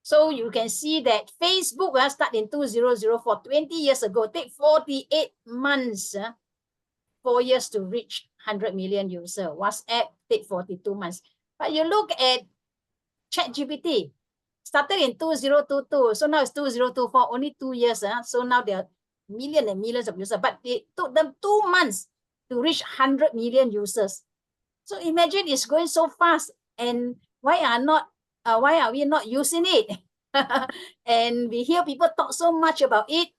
So you can see that Facebook start in 2004, 20 years ago, take 48 months, 4 years to reach 100 million users. WhatsApp take 42 months. But you look at ChatGPT, started in 2022, so now it's 2024, only 2 years. So now there are millions and millions of users, but it took them 2 months to reach 100 million users. So imagine it's going so fast, and why are we not using it? And we hear people talk so much about it,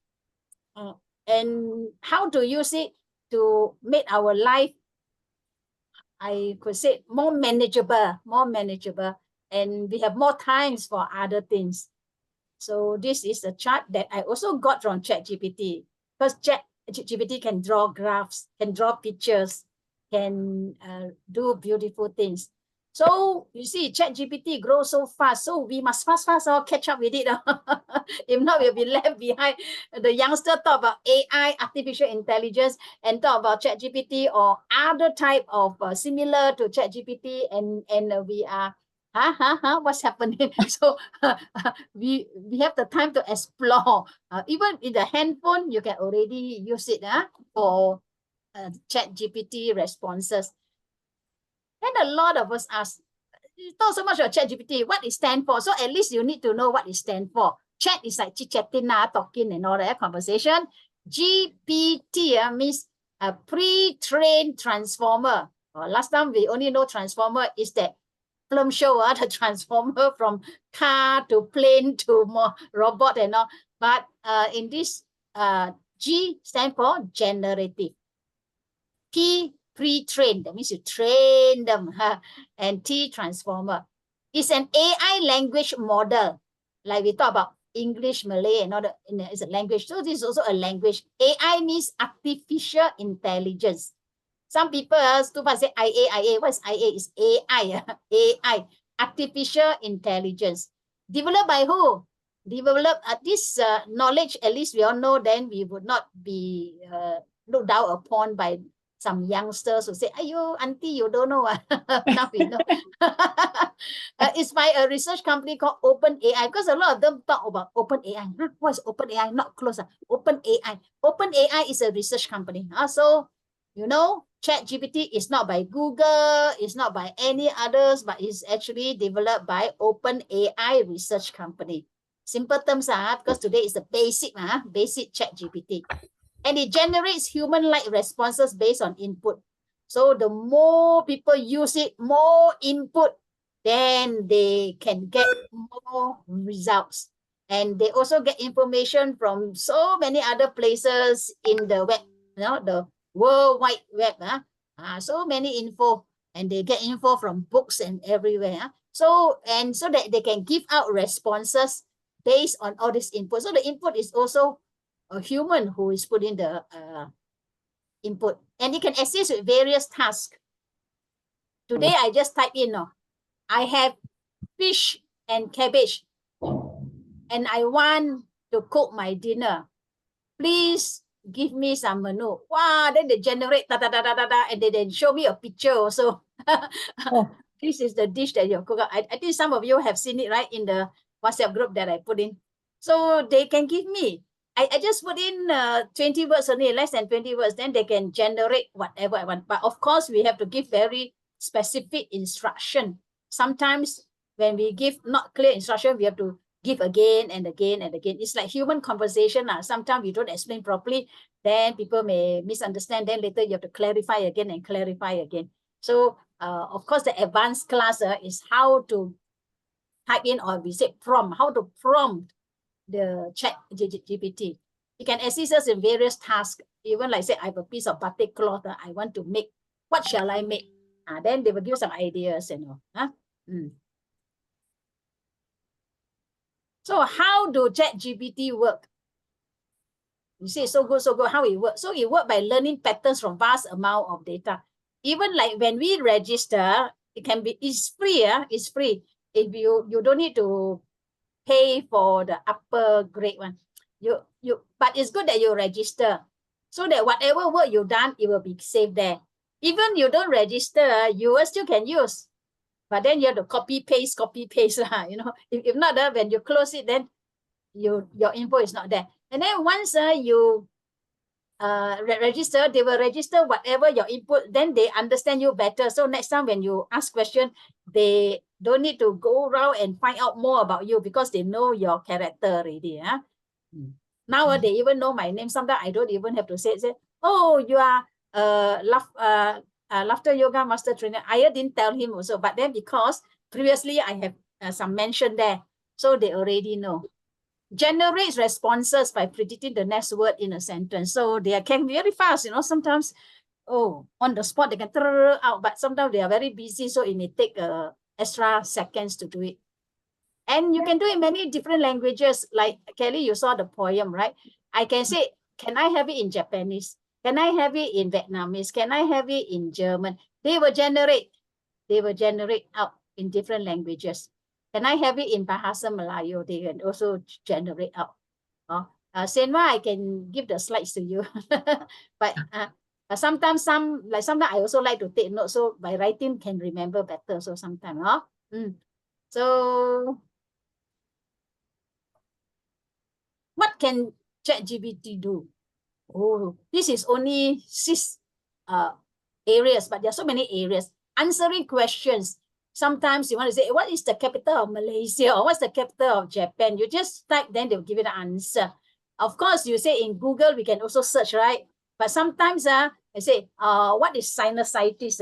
and how to use it to make our life, I could say, more manageable, and we have more times for other things. So this is a chart that I also got from ChatGPT, because ChatGPT can draw graphs, can draw pictures, can do beautiful things. So you see, ChatGPT grows so fast, so we must fast catch up with it. If not, we'll be left behind. The youngster talk about AI, artificial intelligence, and talk about ChatGPT or other type of similar to ChatGPT, and we are what's happening? So we have the time to explore. Even in the handphone, you can already use it for ChatGPT responses. And a lot of us ask, you talk so much about ChatGPT, what it stands for? So at least you need to know what it stands for. Chat is like chit-chatting, talking and all that conversation. GPT means a pre-trained transformer. Last time we only know transformer is that film show, the transformer from car to plane to more robot and all. But in this, G stand for generative. P, pre-trained, that means you train them, and T, transformer. It's an AI language model, like we talk about English, Malay, and all that. It's a language. So this is also a language. AI means artificial intelligence. Some people too fast say IA. What is IA? It's AI. AI, artificial intelligence. Developed by who? Developed this knowledge, at least we all know, then we would not be looked down upon by some youngsters who say, "Ayo, auntie, you don't know." Now we know. It's by a research company called OpenAI, because a lot of them talk about OpenAI. What is OpenAI? Not close. OpenAI. OpenAI is a research company. So, you know, ChatGPT is not by Google, it's not by any others, but it's actually developed by OpenAI research company. Simple terms, because today is the basic ChatGPT. And it generates human-like responses based on input. So the more people use it, more input, then they can get more results. And they also get information from so many other places in the web, the World Wide Web. So many info, and they get info from books and everywhere. So that they can give out responses based on all this input. So the input is also a human who is putting the input, and it can assist with various tasks. Today I just type in, I have fish and cabbage, and I want to cook my dinner. Please give me some menu. Wow, then they generate and then show me a picture also. This is the dish that you cook. I think some of you have seen it, right, in the WhatsApp group that I put in. So they can give me. I just put in 20 words only, less than 20 words, then they can generate whatever I want. But of course, we have to give very specific instruction. Sometimes when we give not clear instruction, we have to give again and again and again. It's like human conversation. Sometimes we don't explain properly, then people may misunderstand. Then later you have to clarify again and clarify again. So of course, the advanced class is how to type in, or we say prompt, how to prompt the ChatGPT. It can assist us in various tasks. Even like say, I have a piece of batik cloth. I want to make, what shall I make? Then they will give some ideas, So how do ChatGPT work? You say so good. How it works? So it works by learning patterns from vast amount of data. Even like when we register, it's free. It's free. If you don't need to pay for the upper grade one. But it's good that you register, so that whatever work you've done, it will be saved there. Even you don't register, you still can use. But then you have to copy paste, you know. If not, when you close it, then your info is not there. And then once you register, they will register whatever your input, then they understand you better. So next time when you ask question, they don't need to go around and find out more about you because they know your character already. Now they even know my name. Sometimes I don't even have to say, oh, you are laughter yoga master trainer. I didn't tell him also, but then because previously I have some mention there, so they already know. Generates responses by predicting the next word in a sentence. So they can be very fast, you know, sometimes, oh, on the spot, they can throw out, but sometimes they are very busy, so it may take extra seconds to do it. And you can do it in many different languages. Like Kelly, you saw the poem, right? I can say, can I have it in Japanese? Can I have it in Vietnamese? Can I have it in German? They will generate out in different languages. Can I have it in Bahasa Melayu? They can also generate out. Senwa, I can give the slides to you. But sometimes sometimes I also like to take notes. So by writing can remember better. So sometimes, So what can ChatGPT do? Oh, this is only 6 areas, but there are so many areas. Answering questions. Sometimes you want to say, what is the capital of Malaysia? Or what's the capital of Japan? You just type, then they'll give you the answer. Of course, you say in Google, we can also search, right? But sometimes I say, what is sinusitis?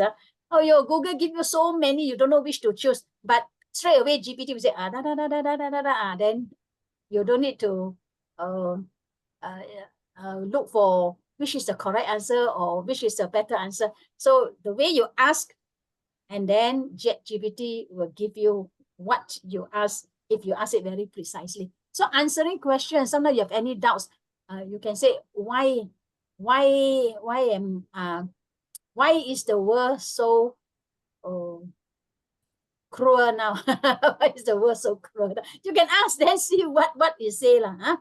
Oh, your Google give you so many, you don't know which to choose. But straight away, GPT will say, then you don't need to look for which is the correct answer or which is the better answer. So the way you ask, and then ChatGPT will give you what you ask if you ask it very precisely. So answering questions, sometimes you have any doubts, you can say, why is the world so cruel now? Why is the world so cruel? You can ask, then see what you say lah.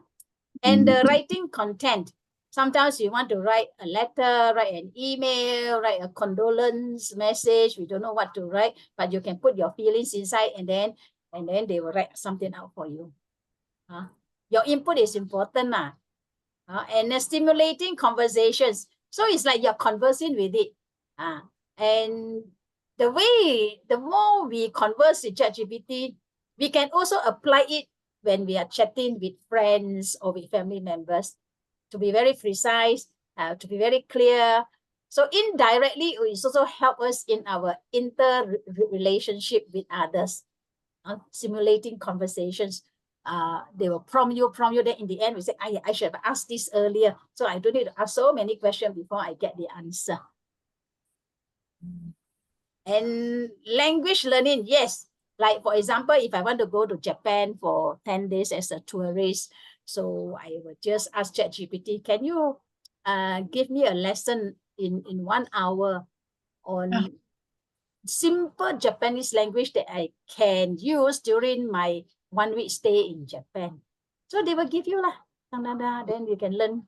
And the writing content. Sometimes you want to write a letter, write an email, write a condolence message. We don't know what to write, but you can put your feelings inside, and then they will write something out for you. Your input is important, and stimulating conversations. So it's like you're conversing with it. And the more we converse with ChatGPT, we can also apply it when we are chatting with friends or with family members, to be very precise, to be very clear. So indirectly, it also help us in our relationship with others, simulating conversations. They will prompt you, then in the end, we say, I should have asked this earlier. So I don't need to ask so many questions before I get the answer. And language learning, yes. Like, for example, if I want to go to Japan for 10 days as a tourist, so I would just ask ChatGPT, can you give me a lesson in 1 hour on simple Japanese language that I can use during my 1 week stay in Japan? So they will give you lah. Then you can learn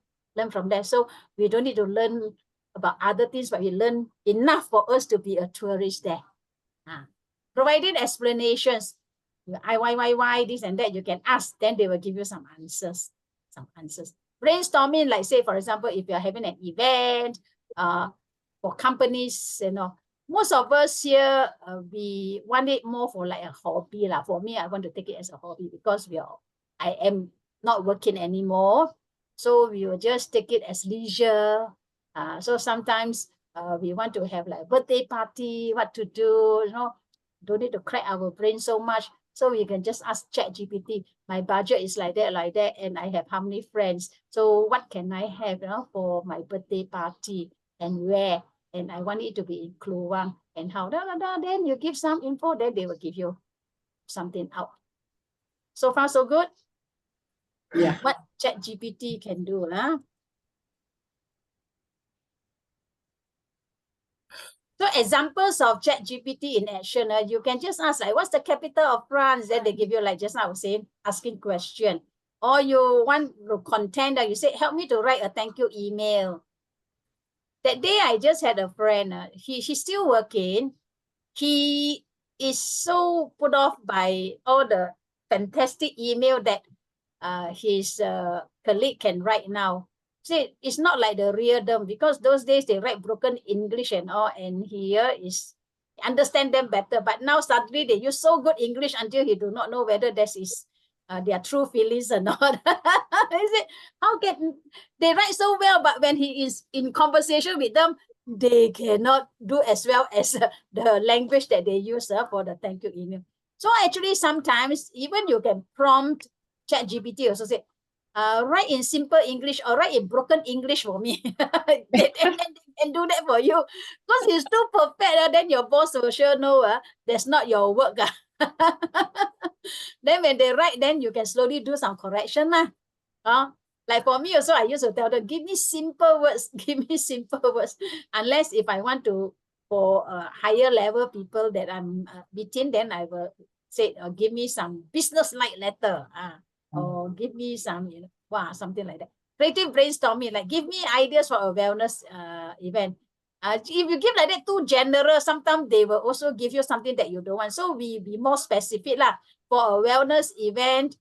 from there. So we don't need to learn about other things, but we learn enough for us to be a tourist there. Providing explanations, why, this and that, you can ask, then they will give you some answers. Brainstorming, like say, for example, if you're having an event for companies, you know, most of us here, we want it more for like a hobby. For me, I want to take it as a hobby because I am not working anymore. So we will just take it as leisure. So sometimes we want to have like a birthday party, what to do, you know, don't need to crack our brain so much. So we can just ask ChatGPT, my budget is like that, and I have how many friends. So what can I have, you know, for my birthday party, and where? And I want it to be in Kluang, and how, then you give some info, then they will give you something out. So far, so good? Yeah. What ChatGPT can do, So examples of ChatGPT in action, you can just ask, like, what's the capital of France? Then they give you, like just now I was saying, asking question. Or you want to content that you say, help me to write a thank you email. That day I just had a friend, she's still working. He is so put off by all the fantastic email that his colleague can write now. See, it's not like the real them, because those days they write broken English and all, and here is understand them better. But now suddenly they use so good English until he do not know whether this is their true feelings or not. Is it? How can they write so well, but when he is in conversation with them, they cannot do as well as the language that they use for the thank you email. So actually, sometimes even you can prompt ChatGPT also say, write in simple English or write in broken English for me. they can do that for you. Because it's too perfect, then your boss will sure know that's not your work. Then when they write, then you can slowly do some correction. Like for me also, I used to tell them, give me simple words, give me simple words. Unless if I want to, for higher level people that I'm meeting, then I will say, give me some business-like letter. Or give me some, something like that. Creative brainstorming, like give me ideas for a wellness event. If you give like that too general, sometimes they will also give you something that you don't want. So we be more specific lah. For a wellness event,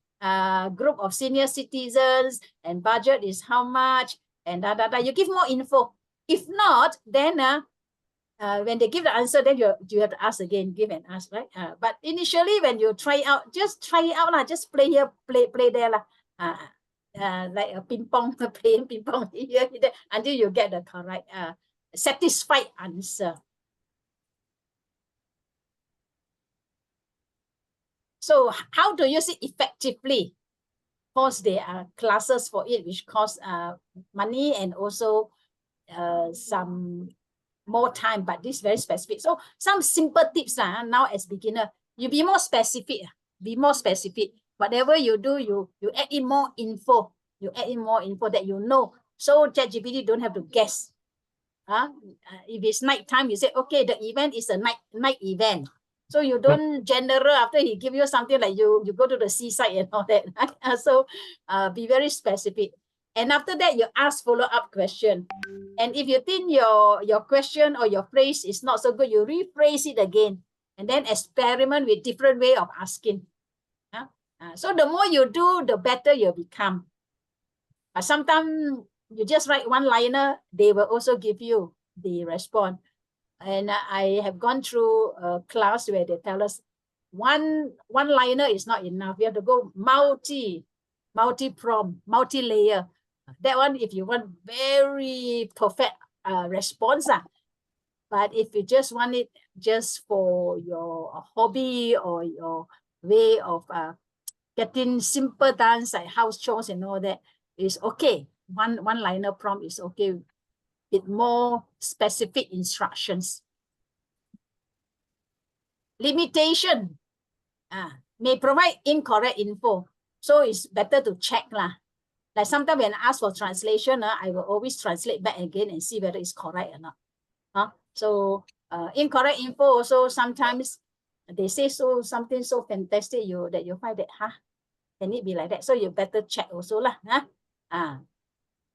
group of senior citizens, and budget is how much, and you give more info. If not, then when they give the answer, then you have to ask again, give and ask, right? But initially, when you try out, just try it out lah. Just play here, play there lah. Like a ping pong, playing ping pong here, there, until you get the correct, satisfied answer. So how to use it effectively? Of course, there are classes for it, which cost money and also some more time, but this is very specific. So some simple tips now as beginner, you be more specific. Be more specific. Whatever you do, you add in more info. You add in more info that you know. So ChatGPT don't have to guess. If it's night time, you say, okay, the event is a night event. So you don't general after he give you something like you go to the seaside and all that. So be very specific. And after that, you ask follow-up question. And if you think your question or your phrase is not so good, you rephrase it again. And then experiment with different way of asking. So the more you do, the better you become. Sometimes you just write one-liner, they will also give you the response. And I have gone through a class where they tell us one-liner is not enough. We have to go multi-prompt, multi-layer. That one, if you want very perfect response. But if you just want it just for your hobby or your way of getting simple dance like house chores and all that, is okay. One-liner prompt is okay with more specific instructions. Limitation. May provide incorrect info. So it's better to check lah. Like sometimes when I ask for translation, I will always translate back again and see whether it's correct or not. So incorrect info also sometimes they say something so fantastic that you find that can it be like that? So you better check also lah.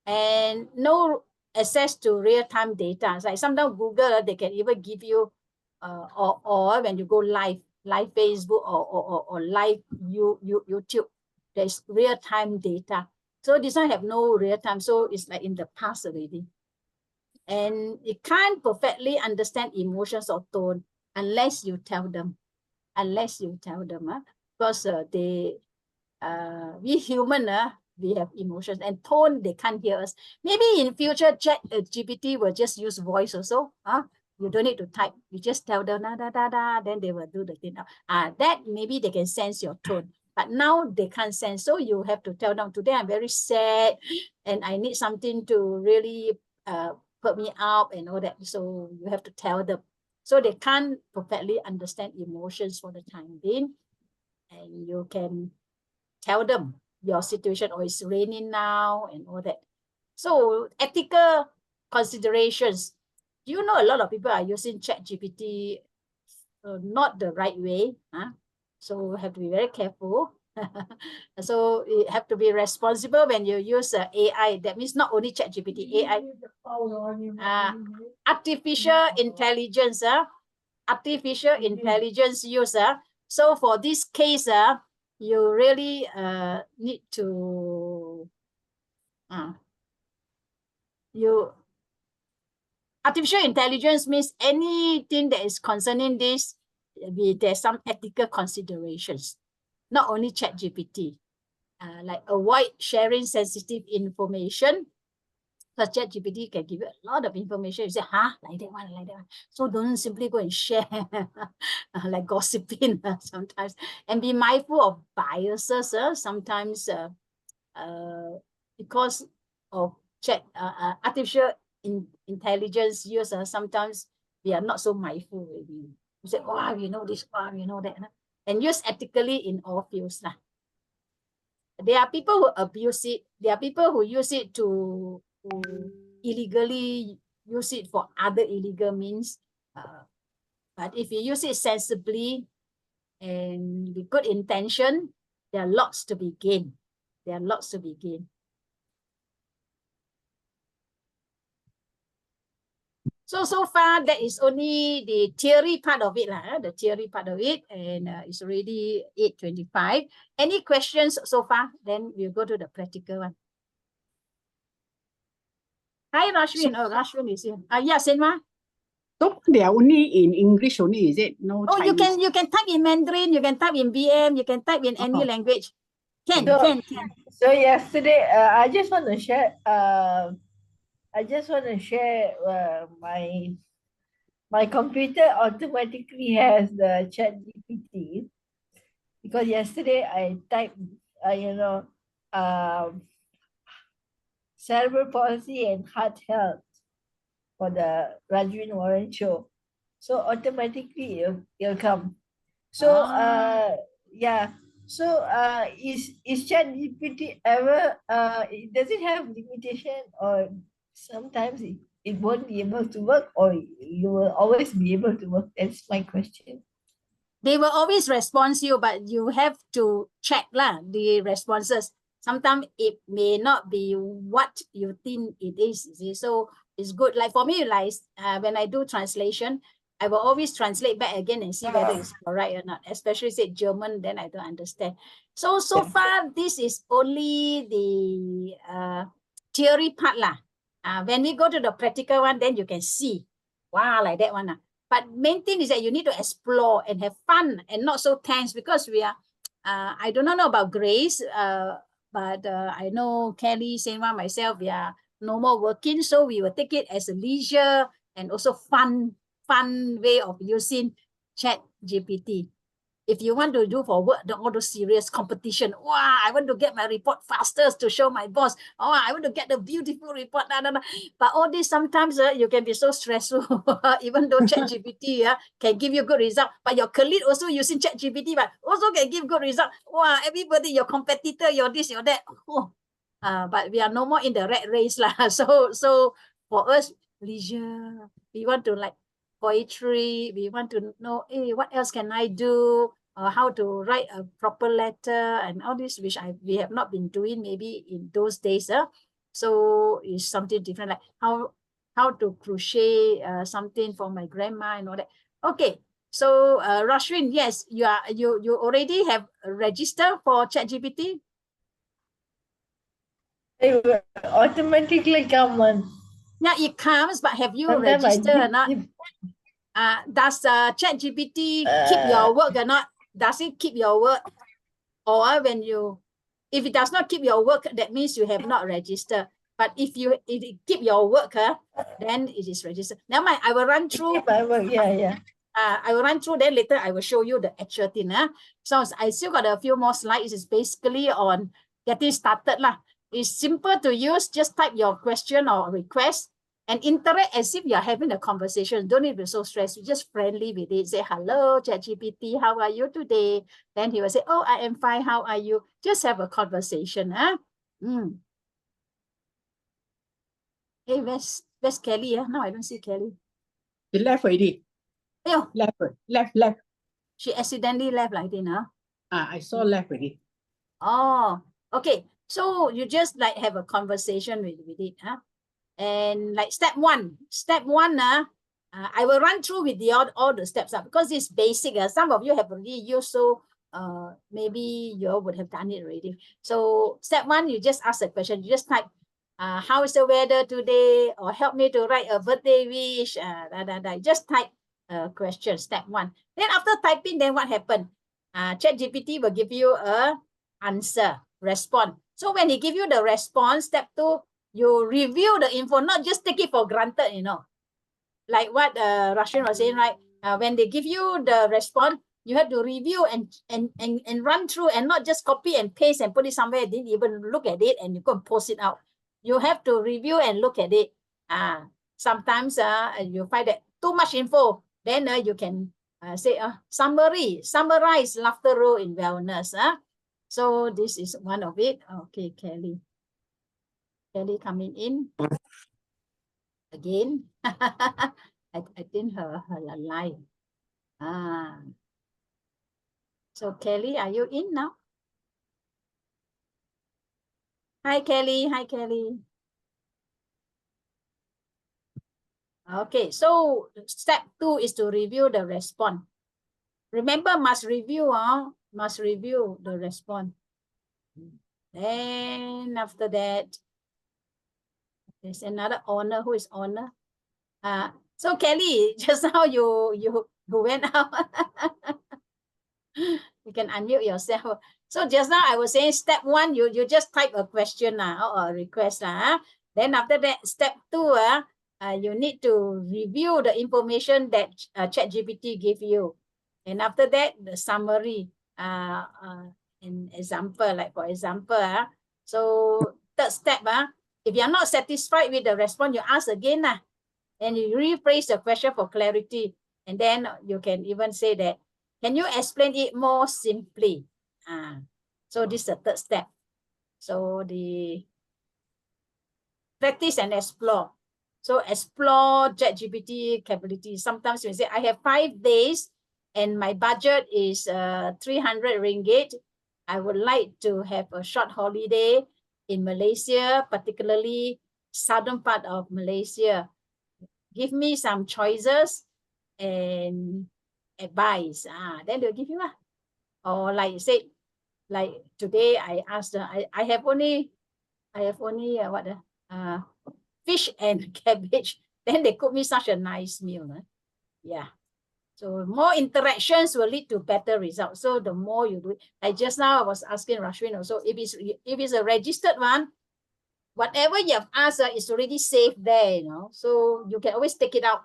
And no access to real-time data. It's like sometimes Google, they can even give you or when you go live Facebook or live YouTube, there's real-time data. So this one have no real-time, so it's like in the past already. And it can't perfectly understand emotions or tone unless you tell them. Because we human, we have emotions, and tone, they can't hear us. Maybe in future, ChatGPT will just use voice also. You don't need to type. You just tell them, then they will do the thing. That maybe they can sense your tone. But now they can't sense. So you have to tell them, today I'm very sad and I need something to really put me up and all that. So you have to tell them. So they can't perfectly understand emotions for the time being. And you can tell them your situation, or it's raining now and all that. So ethical considerations. You know, a lot of people are using ChatGPT not the right way. So have to be very careful. So you have to be responsible when you use AI. That means not only ChatGPT, AI. Artificial intelligence. artificial intelligence user. So for this case, you really need to artificial intelligence means anything that is concerning this, there's some ethical considerations, not only ChatGPT, like avoid sharing sensitive information. So ChatGPT can give you a lot of information. You say, like that one, like that one. So don't simply go and share like gossiping sometimes. And be mindful of biases sometimes because of artificial intelligence use, sometimes we are not so mindful. You say, oh, you know this, oh, you know that. And use ethically in all fields. There are people who abuse it. There are people who use it to illegally use it for other illegal means. But if you use it sensibly and with good intention, there are lots to be gained. There are lots to be gained. So far, that is only the theory part of it, the theory part of it, and it's already 8:25. Any questions so far? Then we'll go to the practical one. Hi, Rashwin. Oh, Rashwin is here. Yeah, Senma. So they are only in English only, is it? No Chinese? You can type in Mandarin, you can type in BM, you can type in any language. Can. So yesterday, I just want to share. My computer automatically has the ChatGPT because yesterday I typed, cerebral palsy and heart health for the Rajwin Warren show. So automatically it'll come. So yeah. So is ChatGPT ever does it have limitation, or sometimes it won't be able to work, or you will always be able to work? That's my question. They will always respond to you, but you have to check the responses. Sometimes it may not be what you think it is. So it's good. Like for me, like when I do translation, I will always translate back again and see whether it's correct or not. Especially say German, then I don't understand. So far, this is only the theory part when we go to the practical one, then you can see. Wow, like that one. But main thing is that you need to explore and have fun and not so tense, because we are, I don't know about Grace, but I know Kelly, Senwa, myself, we are no more working. So we will take it as a leisure and also fun way of using ChatGPT. If you want to do for work, don't go to serious competition. Wow, I want to get my report faster to show my boss. Oh, I want to get the beautiful report. But all this sometimes you can be so stressful. Even though ChatGPT can give you good result, but your colleague also using ChatGPT, but also can give good result. Wow, everybody, your competitor, your this, your that. But we are no more in the rat race So for us, leisure, we want to like poetry, we want to know, hey, what else can I do? How to write a proper letter and all this, which we have not been doing maybe in those days. So it's something different, like how to crochet something for my grandma and all that. Okay, so Rashwin, yes, you already have registered for ChatGPT? It will automatically come on. Yeah, it comes, but have you Sometimes registered or not? Does ChatGPT keep your work or not? Does it keep your work? Or if it does not keep your work, that means you have not registered. But if it keep your work, then it is registered. Now, I will run through. Yeah. I will run through, then later I will show you the actual thing. So I still got a few more slides. It's basically on getting started. It's simple to use. Just type your question or request and interact as if you're having a conversation. Don't need to be so stressed. You're just friendly with it. Say, hello, ChatGPT, how are you today? Then he will say, oh, I am fine. How are you? Just have a conversation. Hey, where's Kelly? No, I don't see Kelly. He left already. Ew. Left. She accidentally left like that, I saw left already. Oh, okay. So you just like have a conversation with it, And like step one, I will run through with the all the steps because it's basic. Some of you have already used, so maybe you all would have done it already. So step one, you just ask a question. You just type, how is the weather today? Or help me to write a birthday wish. Just type a question, step one. Then after typing, then what happened? ChatGPT will give you a answer, response. So when he give you the response, step two, you review the info, not just take it for granted, you know. Like what Rashid was saying, right? When they give you the response, you have to review and run through and not just copy and paste and put it somewhere, didn't even look at it and you go post it out. You have to review and look at it. Sometimes you find that too much info, then you can say summarize laughter role in wellness. So this is one of it. Okay, Kelly coming in again. I think her live. So Kelly, are you in now? Hi Kelly. Okay, so step two is to review the response. Remember, must review the response. Then after that, there's another owner. Who is owner? So Kelly, just now you went out. You can unmute yourself. So just now I was saying step one, you just type a question or a request. Then after that, step two, you need to review the information that ChatGPT give you. And after that, the summary, an example, like for example, so third step, if you're not satisfied with the response, you ask again, and you rephrase the question for clarity. And then you can even say that, can you explain it more simply? So this is the third step. So the practice and explore. So explore ChatGPT capability. Sometimes we say, I have 5 days and my budget is 300 ringgit. I would like to have a short holiday in Malaysia, particularly southern part of Malaysia. Give me some choices and advice. Then they'll give you or like you said, like today I asked, I have only what fish and cabbage. Then they cook me such a nice meal. Yeah. So more interactions will lead to better results. So the more you do it, like just now I was asking Rashwin also, if it's a registered one, whatever you have asked is already saved there, you know. So you can always take it out.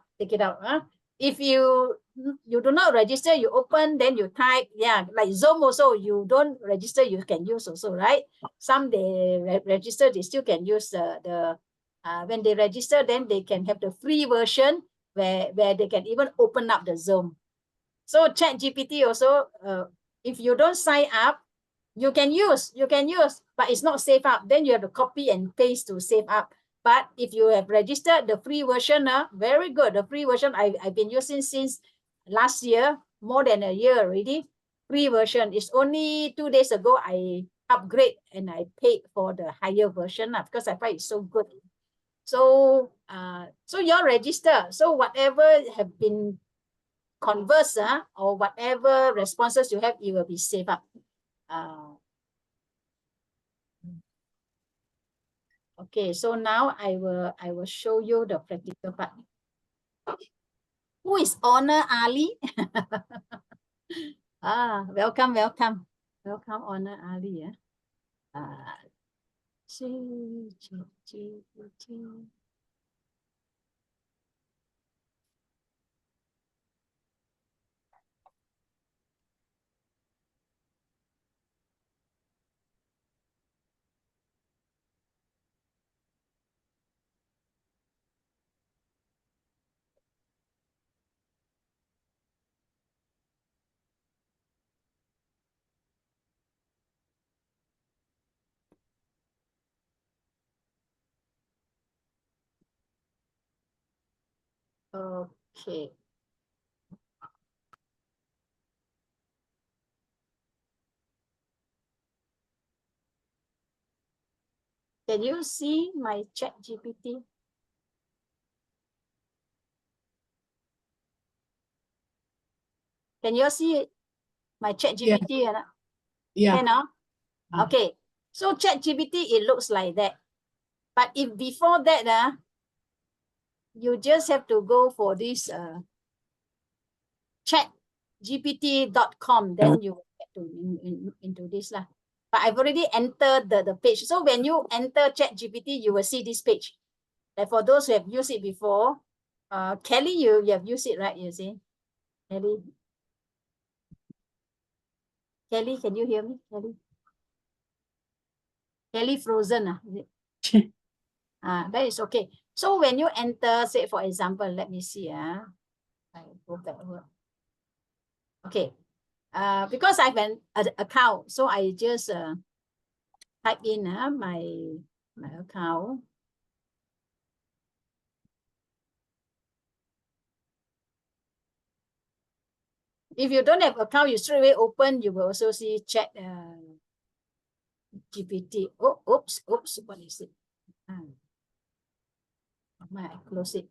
If you do not register, you open, then you type. Yeah, like Zoom also, you don't register, you can use also, right? Some they register, they still can use the when they register, then they can have the free version where they can even open up the Zoom. So ChatGPT also, if you don't sign up, you can use, but it's not save up. Then you have to copy and paste to save up. But if you have registered the free version, very good. The free version I've been using since last year, more than a year already. Free version is only 2 days ago I upgrade and I paid for the higher version because I find it so good. So so you're register. So whatever have been conversed or whatever responses you have, it will be saved up. Okay, so now I will show you the practical part. Who is Honor Ali? Welcome, Honor Ali. Okay. Can you see my ChatGPT? Can you all see it? My ChatGPT? Yeah. Can no? Ah. Okay. So ChatGPT, it looks like that. But if before that, you just have to go for this chatgpt.com, then you will get to into this lah. But I've already entered the page. So when you enter ChatGPT, you will see this page. Like for those who have used it before, Kelly, you have used it, right? You see, Kelly. Kelly, can you hear me? Kelly? Kelly frozen, is it? That is okay. So when you enter, say for example, let me see. I go backward. Okay. Because I have an account, so I just type in my account. If you don't have account, you straight away open, you will also see chat GPT. Oh, oops, what is it? I close it.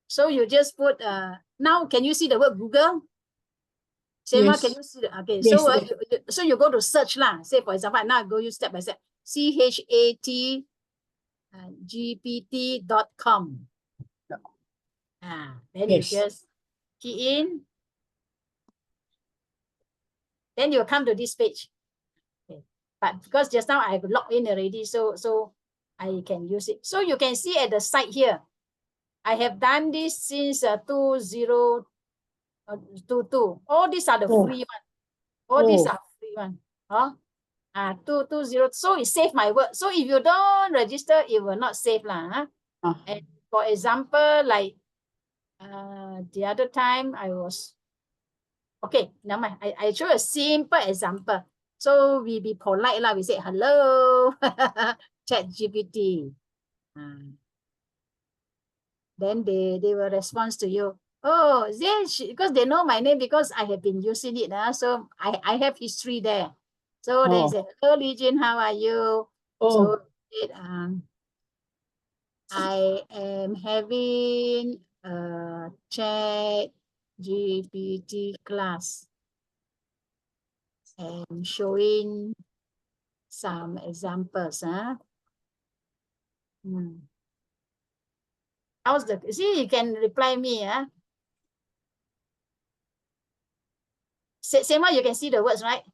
So you just put now can you see the word Google? Selma, Yes. can you see the, okay, Yes, so yes. so you go to search lah. Say for example, now I go use step by step. ChatGPT.com. Then you Yes. just key in. Then you'll come to this page. Okay. But because just now I've logged in already, so I can use it. So you can see at the side here, I have done this since 2022. All these are the free one. All these are free one. 220. So it saved my work. So if you don't register, it will not save lah. And for example, like the other time I was okay. Never mind. I show a simple example. So we be polite lah. We say hello, ChatGPT. Then they will respond to you. Oh, yes, because they know my name because I have been using it. So I have history there. So they say, hello, Legion, how are you? So I am having a ChatGPT class and showing some examples. How's the, see, you can reply me. Same way, you can see the words, right?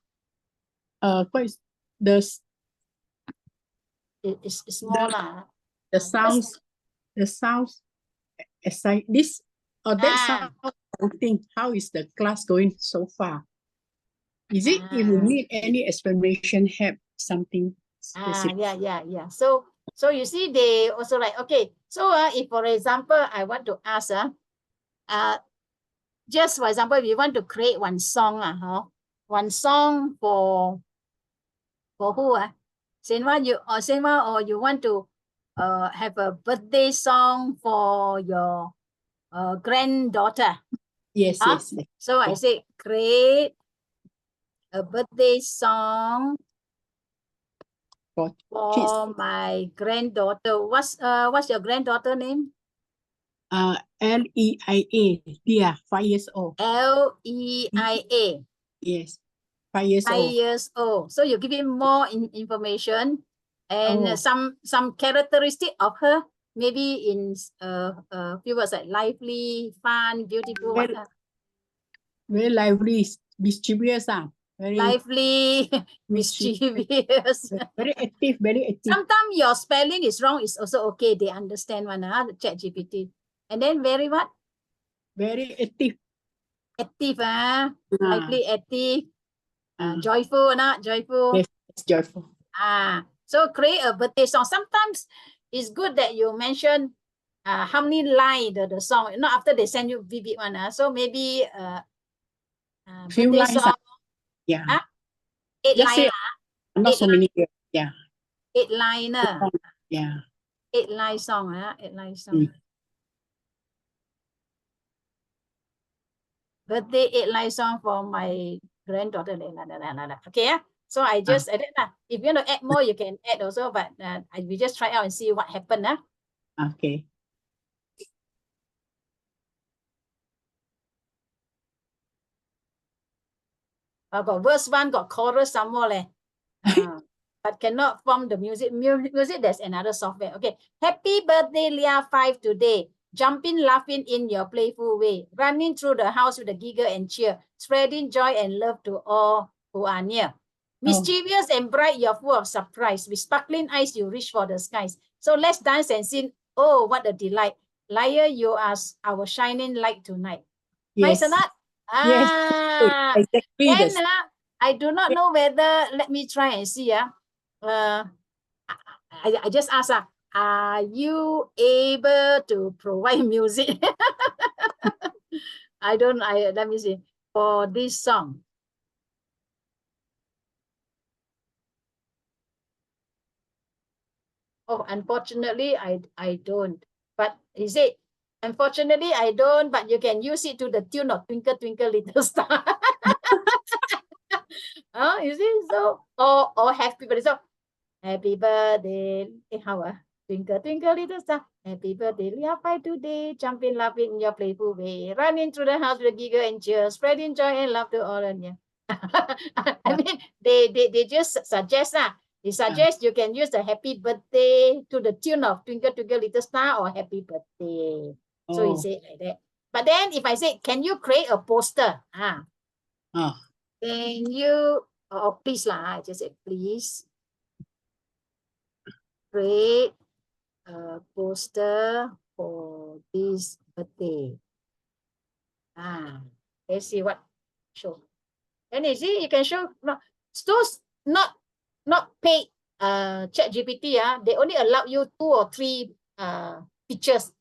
What is the It's small lah. the sounds as like this or that sound something. How is the class going so far? Is it if you need any explanation, help something specific? Yeah. So you see, they also like, okay, so if for example I want to ask just for example, we want to create one song one song for who Senwa, or you want to have a birthday song for your granddaughter. Yes. So I say create a birthday song For my granddaughter. What's your granddaughter name? Leia. Leia, 5 years old. Leia. Yes, 5 years 5 old. years old. So you give him more information and some characteristic of her, maybe in few words like lively, fun, beautiful. Very lively, mischievous. Very Lively, mischievous. Very active, very active. Sometimes your spelling is wrong, it's also okay. They understand one, the ChatGPT. And then very what? Very active. Active, lively, active. Joyful, not joyful. Yes, it's joyful. So create a birthday song. Sometimes it's good that you mention how many lines the song. Not after they send you vivid one. So maybe Few birthday lines. song. Yeah. 8 Just say, lines. not so many. Yeah. 8 liner. Yeah. 8 line song. 8 line song. Birthday 8 line song for my granddaughter. Okay. So I just added if you want to add more, you can add also, but we just try out and see what happened. Okay. Got verse 1, got chorus some more leh. But cannot form the music. Music, there's another software. Okay. Happy birthday, Leah 5 today. Jumping, laughing in your playful way. Running through the house with a giggle and cheer. Spreading joy and love to all who are near. Mischievous and bright, you're full of surprise. With sparkling eyes, you reach for the skies. So let's dance and sing. Oh, what a delight. Liar, you are our shining light tonight. Yes. Nice or not? Yes. Exactly. Then I do not know whether, let me try and see. I just ask, are you able to provide music? Let me see, for this song. Oh, unfortunately, I don't. But he said, unfortunately, I don't, but you can use it to the tune of Twinkle, Twinkle, Little Star. You see, so, or happy birthday. So, happy birthday. How? Twinkle, twinkle, little star. Happy birthday, Leah 5 today. Jumping, laughing in your playful way. Running through the house with a giggle and cheer. Spreading joy and love to all of you. I mean, they just suggest They suggest you can use the happy birthday to the tune of Twinkle, Twinkle, Little Star or happy birthday. So he said like that. But then if I say, can you create a poster? Can you, please I just say, please create a poster for this birthday. Let's see what show. And you see, you can show those not paid ChatGPT. They only allow you 2 or 3 pictures.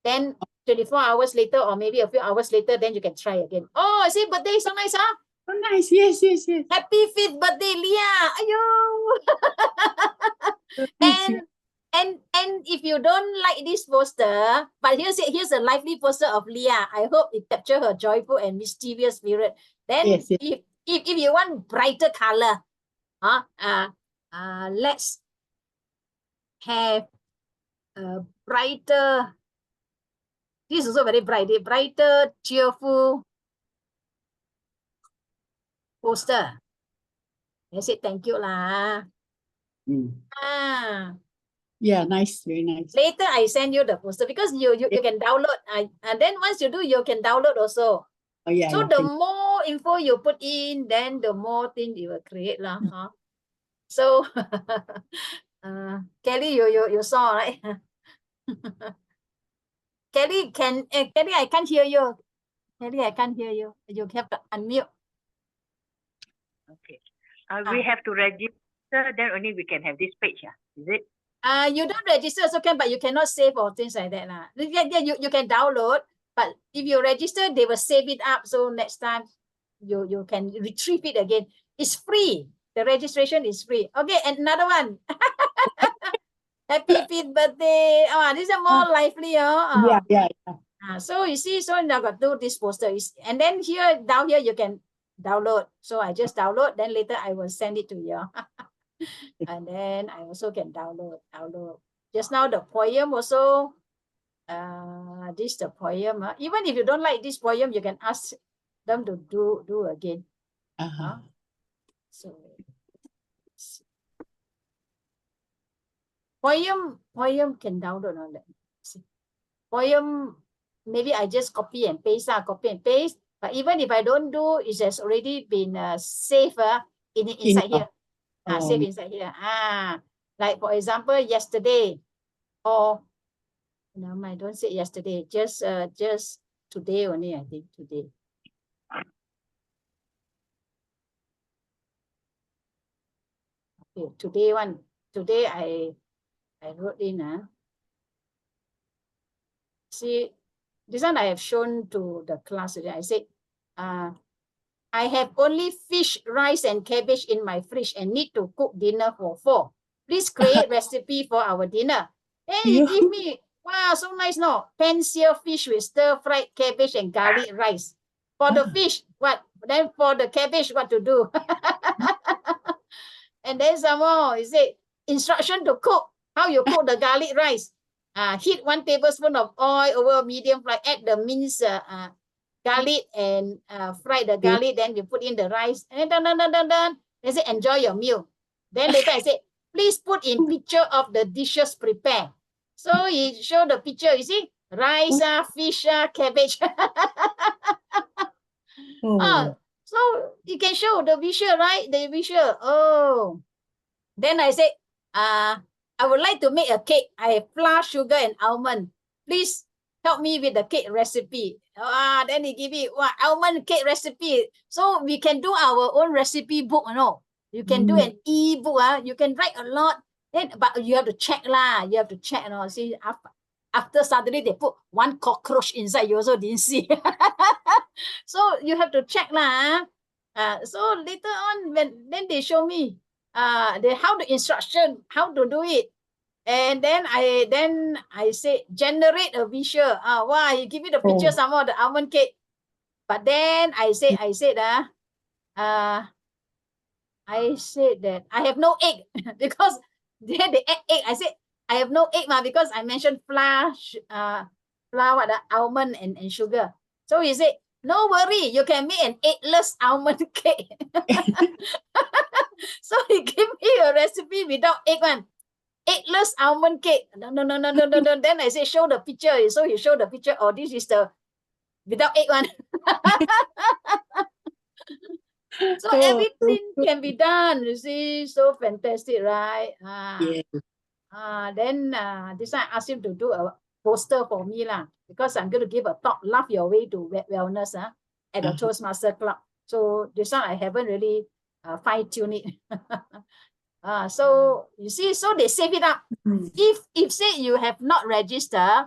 Then 24 hours later, or maybe a few hours later, then you can try again. Oh, see, birthday so nice, So nice. Yes. Happy 5th birthday, Leah. Ayo. And if you don't like this poster, but here's a lively poster of Leah. I hope it captures her joyful and mischievous spirit. Then if you want brighter color, let's have a brighter. This is also very bright. Brighter, cheerful poster. I say thank you lah. Yeah, nice, very nice. Later I send you the poster because you can download. And then once you do, you can download also. Oh, yeah, so the more info you put in, then the more thing you will create lah. So Kelly, you saw, right? Kelly, Kelly, I can't hear you. Kelly, I can't hear you. You have to unmute. Okay. We have to register, then only we can have this page, is it? You don't register also can, but you cannot save or things like that. You can download, but if you register, they will save it up. So next time you can retrieve it again. It's free. The registration is free. Okay, and another one. Happy 5th birthday. This is more lively. Yeah. So you see, so now got do this poster. And then down here, you can download. So I just download, then later I will send it to you. And then I also can download. Just now the poem also, this the poem. Even if you don't like this poem, you can ask them to do again. So poem can download on that. Poem, maybe I just copy and paste. But even if I don't do, it has already been saved inside here. Save inside here. Like for example, yesterday, or no, I don't say yesterday. Just today only. I think today. Okay, today one. Today I wrote in. See, this one I have shown to the class today. I said, I have only fish, rice, and cabbage in my fridge and need to cook dinner for 4. Please create recipe for our dinner. Hey, you give me, wow, so nice, no? Pan-seared fish with stir-fried cabbage and garlic rice. For the fish, what? Then for the cabbage, what to do? And then some more, is it instruction to cook? How you cook the garlic rice? Heat 1 tablespoon of oil over medium fry. Add the minced garlic and fry the garlic, then you put in the rice, and then they say, enjoy your meal. Then later I say, please put in picture of the dishes prepared. So he show the picture, you see, rice, fish, cabbage. Oh, So you can show the visual, right? The visual. Oh. Then I say, I would like to make a cake. I have flour, sugar, and almond. Please help me with the cake recipe. Then he give me what almond cake recipe. So we can do our own recipe book, you know. You can do an e-book. You can write a lot. Then, but you have to check lah. You have to check, you know. See, after suddenly they put one cockroach inside, you also didn't see. So you have to check lah. So later on, then they show me how the instruction, how to do it. And then I say generate a visual. Wow, you give me the picture some more, the almond cake. But then I said that I have no egg because they had the egg. I said I have no egg because I mentioned flour, almond and sugar. So he said, no worry, you can make an eggless almond cake. So he gave me a recipe without egg one. Eggless almond cake. No. Then I say, show the picture. So he showed the picture. Oh, this is the without egg one. So everything can be done. You see, so fantastic, right? yeah. Then this one I asked him to do a poster for me lah, because I'm going to give a talk, Love Your Way to Wellness at the Toastmaster Club. So this one I haven't really fine-tuned it. So you see, so they save it up. If say you have not registered,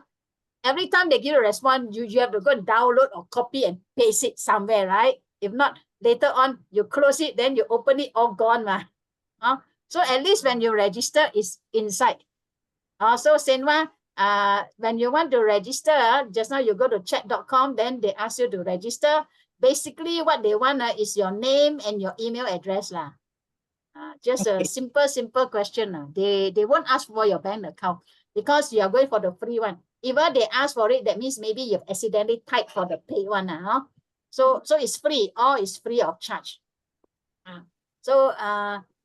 every time they give a response, you have to go and download or copy and paste it somewhere, right? If not, later on you close it, then you open it, all gone. So at least when you register, it's inside. So Senwa, when you want to register, just now you go to chat.com, then they ask you to register. Basically, what they want is your name and your email address lah. Just a simple question. They won't ask for your bank account because you are going for the free one. If they ask for it, that means maybe you've accidentally typed for the paid one. So it's free. All is free of charge. So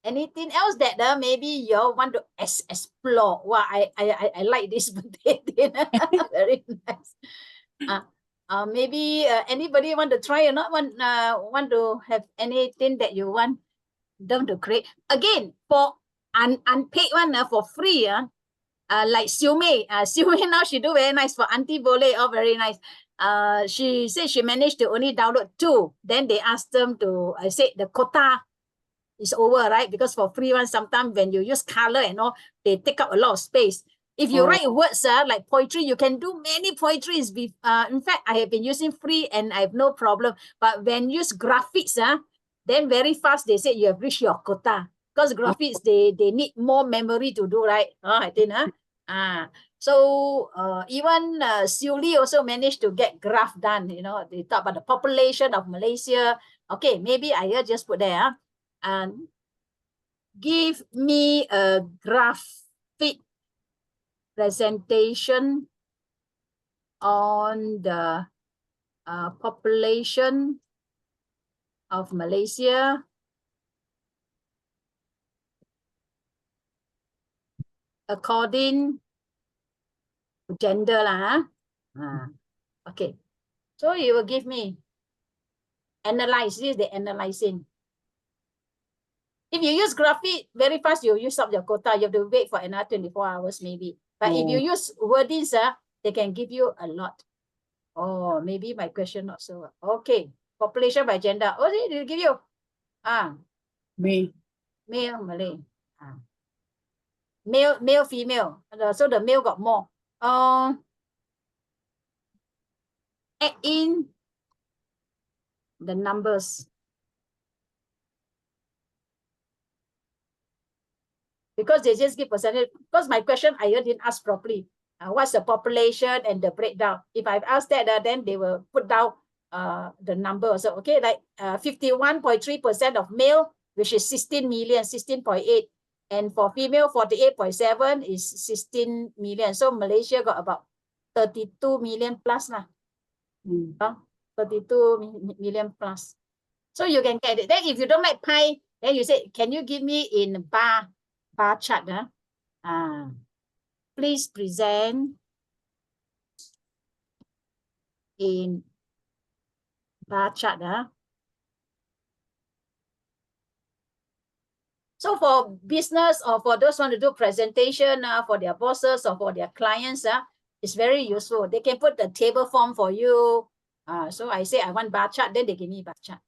anything else that maybe you want to explore? Wow, I like this potato. Very nice. Maybe anybody want to try or not? Want to have anything that you want them to create? Again, for unpaid one, for free, like Xiu Mei now she do very nice for Auntie Bole, all very nice. She said she managed to only download 2. Then they asked them to, I said the quota is over, right? Because for free one, sometimes when you use color and all, they take up a lot of space. If you write words like poetry, you can do many poetries. In fact, I have been using free and I have no problem. But when you use graphics, then very fast they say you have reached your quota. Because graphics, they need more memory to do, right? I think, so even Siu Li also managed to get graph done. You know, they talk about the population of Malaysia. Okay, maybe I just put there. And give me a graphic presentation on the population of Malaysia according to gender lah. Okay, so you will give me analyze. This is the analyzing. If you use graphic very fast, you use up your quota. You have to wait for another 24 hours maybe. But if you use wordings, they can give you a lot. Oh, maybe my question not so. Okay, population by gender. Oh, they give you male, Malay. Male, female. So the male got more. Add in the numbers. Because they just give percentage. Because my question I didn't ask properly. What's the population and the breakdown? If I've asked that, then they will put down the number. So okay, like 51.3% of male, which is 16 million, 16.8. And for female, 48.7 is 16 million. So Malaysia got about 32 million plus lah. 32 million plus. So you can get it. Then if you don't like pie, then you say, can you give me in bar chart? Please present in bar chart. So for business or for those who want to do presentation for their bosses or for their clients, it's very useful. They can put the table form for you. So I say I want bar chart, then they give me bar chart.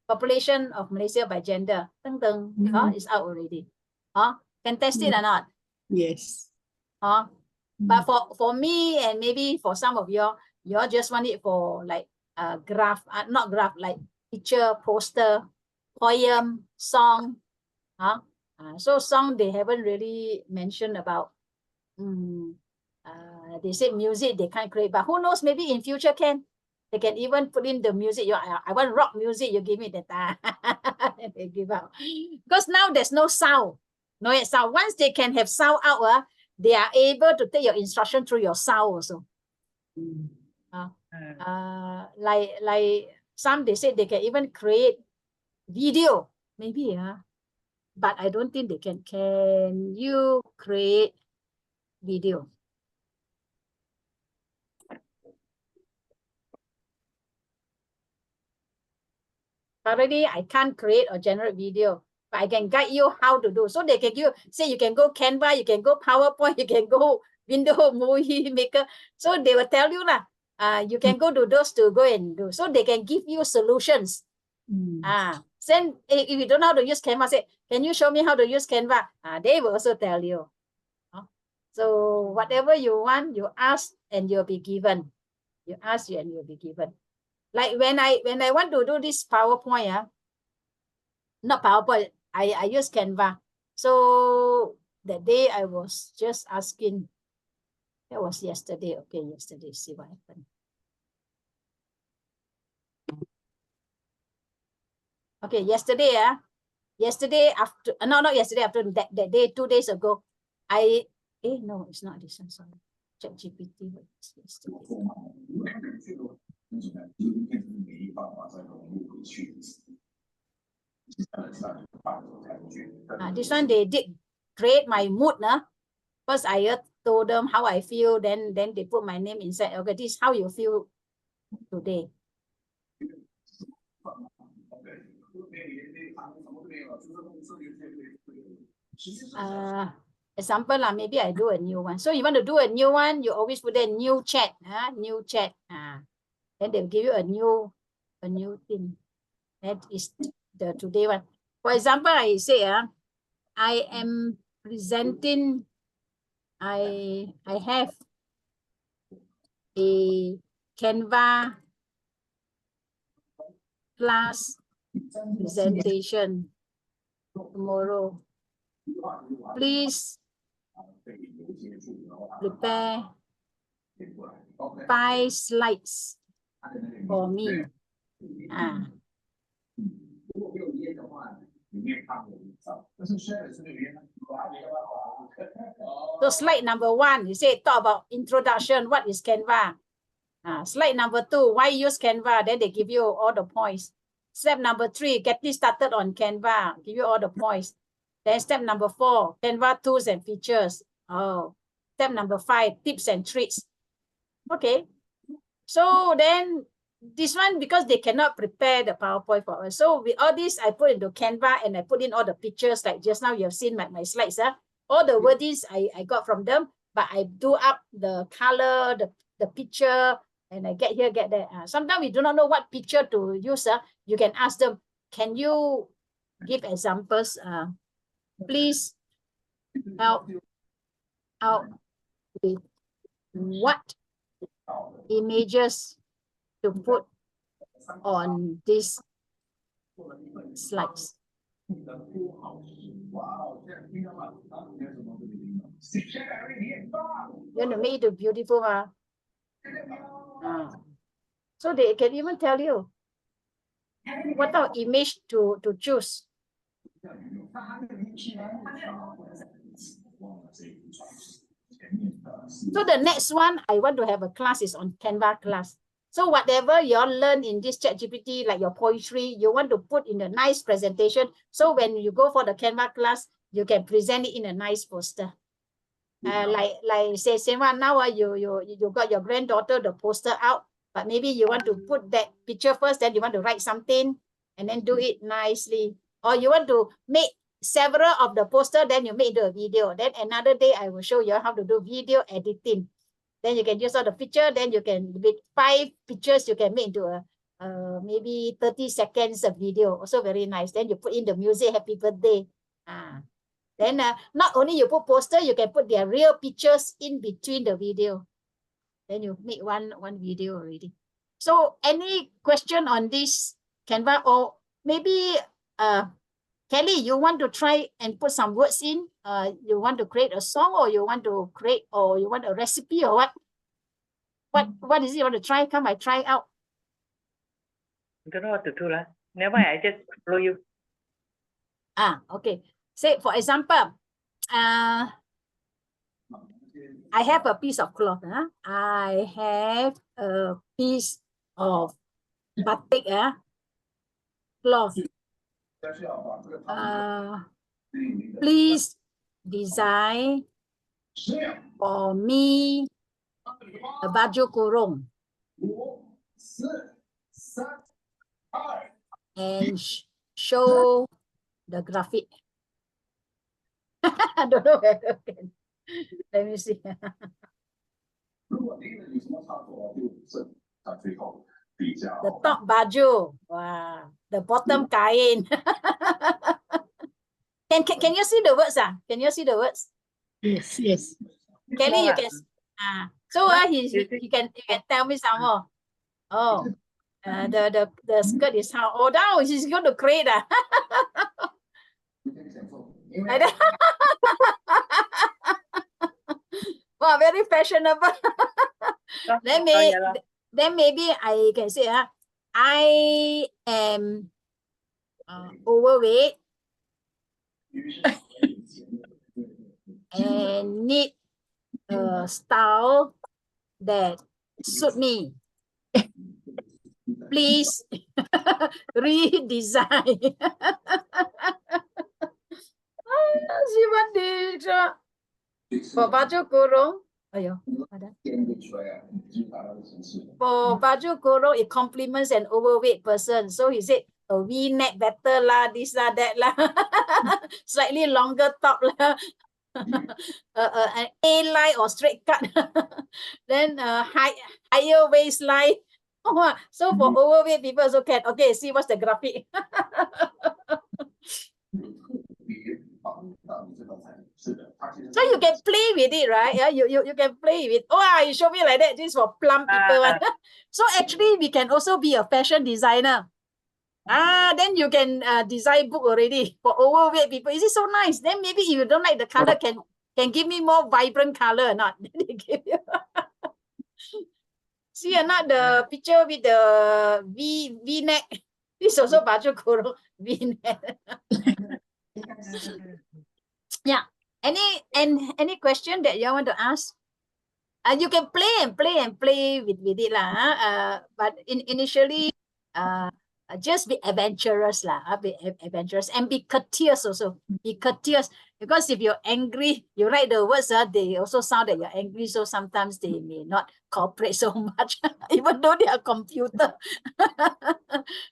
Population of Malaysia by gender. It's out already. Can test it or not? Yes. But for me and maybe for some of you all just want it for like graph, not graph, like picture, poster, poem, song. So song they haven't really mentioned about. They said music they can't create, but who knows? Maybe in future can. They can even put in the music. I want rock music. You give me that. They give out because now there's no sound. No sound. Once they can have sound out, they are able to take your instruction through your sound also. Like some they said they can even create video. Maybe but I don't think they can. Can you create video? Already, I can't create or generate video, but I can guide you how to do. So they can give, say you can go Canva, you can go PowerPoint, you can go Windows Movie Maker. So they will tell you you can go to those to go and do. So they can give you solutions. Then if you don't know how to use Canva, say, can you show me how to use Canva? They will also tell you. So whatever you want, you ask and you'll be given. You ask and you'll be given. Like when I want to do this PowerPoint, not PowerPoint, I use Canva. So that day I was just asking, that was yesterday. Okay, yesterday, see what happened. Okay, yesterday, after, no, not yesterday, after that day, 2 days ago, no, it's not this one, sorry. ChatGPT was yesterday. This one they did create my mood. First I told them how I feel, then they put my name inside. Okay, this is how you feel today. Example maybe I do a new one. So you want to do a new one, you always put a new chat, new chat. Then they'll give you a new thing. That is the today one. For example, I say I am presenting. I have a Canva class presentation tomorrow. Please prepare 5 slides for me. So slide number 1, you say talk about introduction. What is Canva? Slide number 2, why use Canva? Then they give you all the points. Step number 3, getting started on Canva. Give you all the points. Then step number 4, Canva tools and features. Step number 5, tips and tricks. Okay. So then this one, because they cannot prepare the PowerPoint for us. So with all this, I put into Canva and I put in all the pictures, like just now you have seen my slides. All the wordings I got from them, but I do up the color, the picture, and I get here, get there. Sometimes we do not know what picture to use. You can ask them, can you give examples? Please help out with what images to put on these slides. You want to make it beautiful, so they can even tell you what type of image to choose. So the next one I want to have a class is on Canva class. So whatever you all learn in this ChatGPT, like your poetry, you want to put in a nice presentation. So when you go for the Canva class, you can present it in a nice poster. Like say now you got your granddaughter the poster out, but maybe you want to put that picture first, then you want to write something and then do it nicely. Or you want to make several of the poster, then you make into a video. Then another day I will show you how to do video editing. Then you can use all the picture, then you can, with 5 pictures, you can make into a maybe 30 seconds of video. Also very nice. Then you put in the music, happy birthday. Then not only you put poster, you can put their real pictures in between the video. Then you make one video already. So any question on this Canva, or maybe Kelly, you want to try and put some words in? You want to create a song, or you want to create, or you want a recipe, or what? What is it you want to try? Come, I try out. I don't know what to do lah. Never mind, I just follow you. Okay. Say for example, I have a piece of cloth. I have a piece of batik cloth. Please design for me a baju kurung and show the graphic. I don't know whether can. Let me see. The top baju, wow. The bottom kain. Can you see the words? Can you see the words? Yes, yes. Kelly, you can. So you can tell me some more. Oh, the skirt is how? Oh, now she's going to create Wow, very fashionable. Then maybe I can say I am overweight and need a style that suit me. Please redesign. Si Mandi for baju kurung. Ayo, ada. For baju kurung, it complements an overweight person. So he said a V-neck better lah, this lah, that lah. Slightly longer top lah. An A-line or straight cut. Then higher waistline. So for overweight people also can. Okay, see what's the graphic. So you can play with it, right? Yeah, you can play with. Oh, you show me like that. This is for plump people. So actually, we can also be a fashion designer. Then you can design book already for overweight people. Is it so nice? Then maybe if you don't like the color, can give me more vibrant color or not? See not the picture with the V-neck. This is also baju kurung V-neck. Yeah. Any question that you want to ask? You can play with it lah. But initially, just be adventurous lah. Be adventurous and be courteous also. Be courteous, because if you're angry, you write the words. They also sound that you're angry. So sometimes they may not cooperate so much, even though they are computer.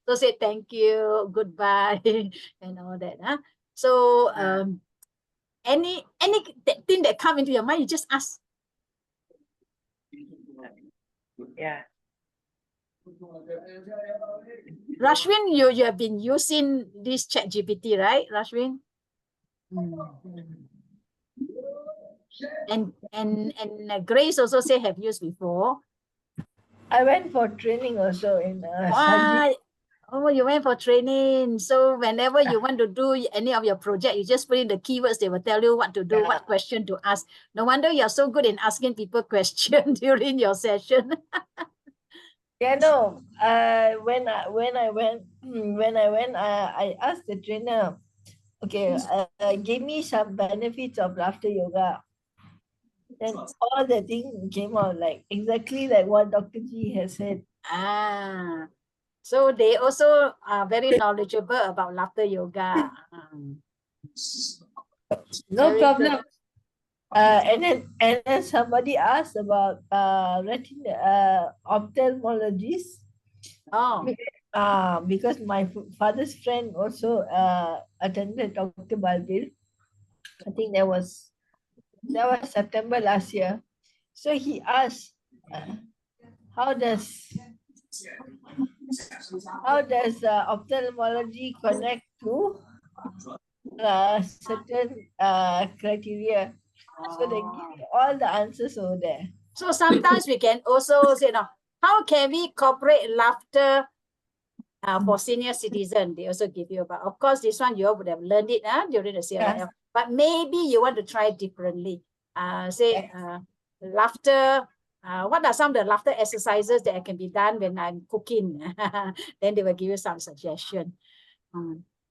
So say thank you, goodbye, and all that. So any thing that come into your mind, you just ask. Yeah. Rashwin, you have been using this ChatGPT, right, Rashwin? And Grace also say have used before. I went for training also in Oh, you went for training. So whenever you want to do any of your project, you just put in the keywords. They will tell you what to do, what question to ask. No wonder you're so good in asking people questions during your session. Yeah, no. When I went, I asked the trainer, okay, give me some benefits of laughter yoga. Then all the things came out like exactly like what Dr. G has said. So they also are very knowledgeable about laughter yoga. No Very problem. good. And then somebody asked about ophthalmologist. Oh, Because my father's friend also attended Dr. Balbil. I think that was September last year. So he asked, how does ophthalmology connect to certain criteria? So they give you all the answers over there. so sometimes we can also say, now, how can we incorporate laughter for senior citizen? They also give you, but of course, this one you all would have learned it during the CLIF. Yes. But maybe you want to try differently. Say laughter. What are some of the laughter exercises that can be done when I'm cooking? Then they will give you some suggestion.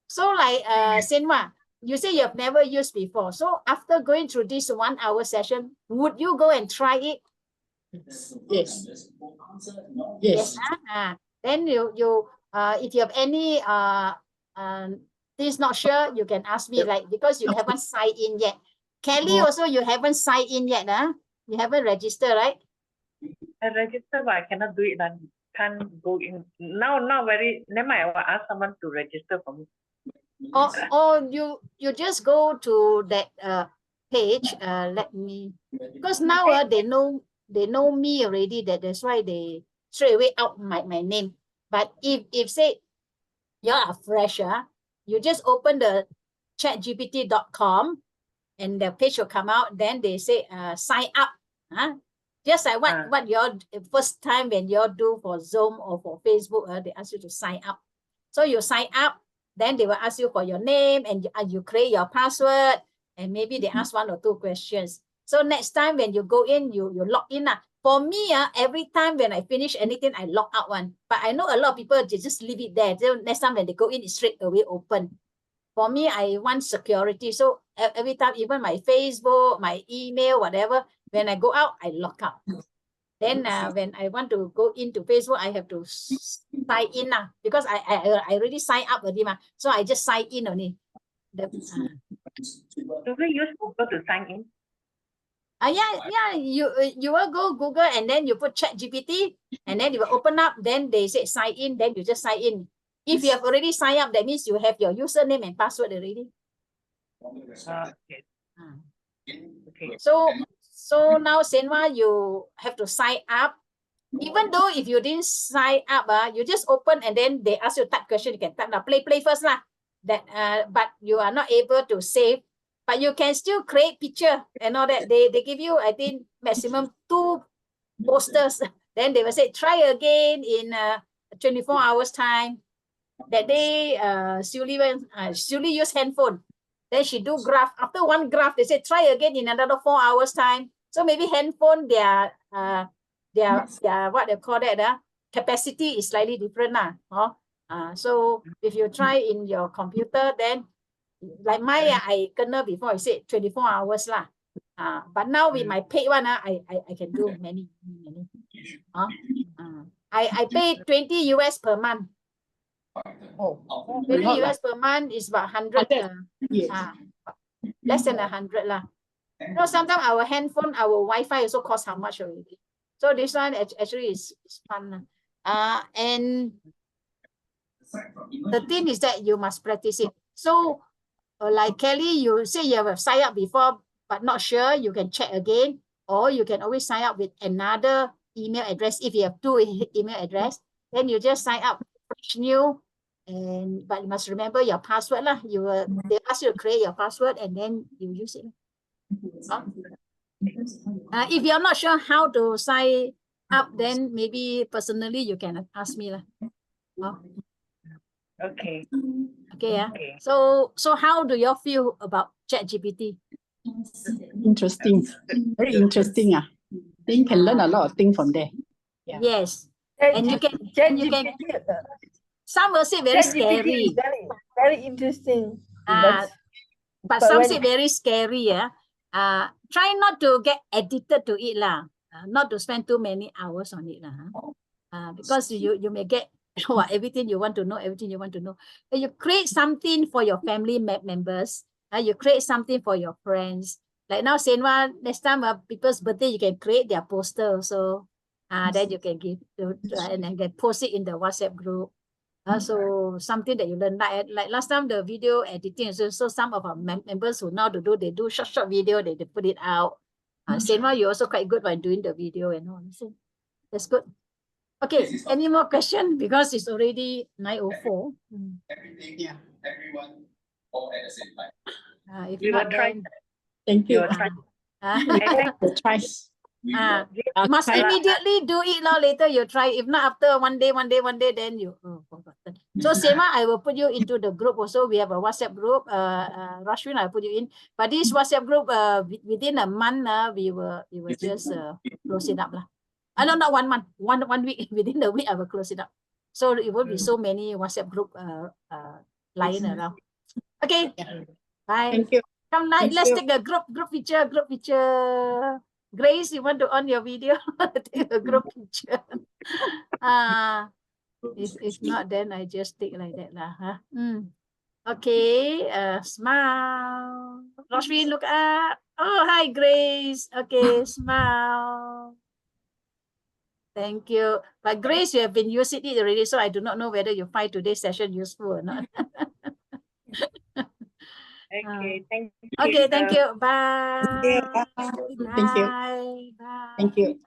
So like Senwa, you say you have never used before. So after going through this 1 hour session, would you go and try it? Yes. Yes. Then you if you have any things not sure, you can ask me, like, because you haven't signed in yet. Kelly also, you haven't signed in yet, you haven't registered, right? I register, but I cannot do it. I can't go in now. Never mind. I will ask someone to register for me. Or you just go to that page. Let me, because now they know me already. That's why they straight away out my name. But if say you are fresh, you just open the ChatGPT.com and the page will come out. Then they say sign up. Just like what your first time when you do for Zoom or for Facebook, they ask you to sign up. So you sign up, then they will ask you for your name and you create your password, and maybe they ask 1 or 2 questions. So next time when you go in, you log in. For me, every time when I finish anything, I log out one. But I know a lot of people, they just leave it there. Then next time when they go in, it's straight away open. For me, I want security. So every time, even my Facebook, my email, whatever, when I go out, I log out. Then when I want to go into Facebook, I have to sign in because I already signed up already. So I just sign in only. Do we use Google to sign in? Yeah. You will go Google and then you put ChatGPT and then you will open up. Then they say sign in. Then you just sign in. If you have already signed up, that means you have your username and password already. Okay. Okay. So now, Senwa, you have to sign up. Even though if you didn't sign up, you just open and then they ask you type question, you can type now. Play first lah. But you are not able to save. But you can still create picture and all that. They give you, I think, maximum 2 posters. Then they will say try again in 24 hours time. That day, Shuli use handphone. Then she do graph. After 1 graph, they say try again in another 4 hours time. So maybe handphone, their what they call that, capacity is slightly different. So if you try in your computer, then like mine, I kena before, I said 24 hours lah. But now with my paid one, I can do many. I pay 20 US per month. 20 US per month is about 100. Less than 100 lah. Sometimes our handphone, our Wi-Fi also costs how much already. So this one actually is fun. And the thing is that you must practice it. So like Kelly, you say you have signed up before, but not sure, you can check again, or you can always sign up with another email address. If you have 2 email address, then you just sign up fresh new, but you must remember your password lah. They ask you to create your password and then you use it. If you're not sure how to sign up, then maybe personally you can ask me lah. Okay. Okay. So how do you feel about ChatGPT? Interesting. Very interesting. Then you can learn a lot of things from there. Yeah. Yes. And you can some will say very scary. Very interesting. But some say very scary. Try not to get addicted to it lah. Not to spend too many hours on it lah. because you may get everything you want to know, everything you want to know. You create something for your family members. You create something for your friends. Like now, Senwa, next time people's birthday, you can create their poster also. Then you can give and then post it in the WhatsApp group. So something that you learn, like last time the video editing. So some of our members who know to do, they do short video, they put it out. Senwa, you're also quite good by doing the video and all. So that's good. Okay, any more question? Because it's already 9:04. Yeah. Everyone all at the same time. If We not, will try. then Thank We you. will try. uh, I think We'll try. We Ah. will. I'll must try. immediately do it now. Later you try. If not, after one day, then you forgotten. So Sema, I will put you into the group also. We have a WhatsApp group. Rashwin, I'll put you in. But this WhatsApp group, within a month, we will just close it up lah. No, not 1 month. One week. Within the week, I will close it up. So it won't be so many WhatsApp group lying around. Okay. Bye. Thank you. Come, Thank let's you. take a group picture. Grace, you want to on your video? Take a group picture. If not, then I just take like that lah. Huh? Okay. Smile. Roshvi, look up. Oh, hi, Grace. Okay, smile. Thank you. But Grace, you have been using it already, so I do not know whether you find today's session useful or not. okay. Thank you. Okay, thank you. Bye. Thank you. Bye. Bye. Thank you.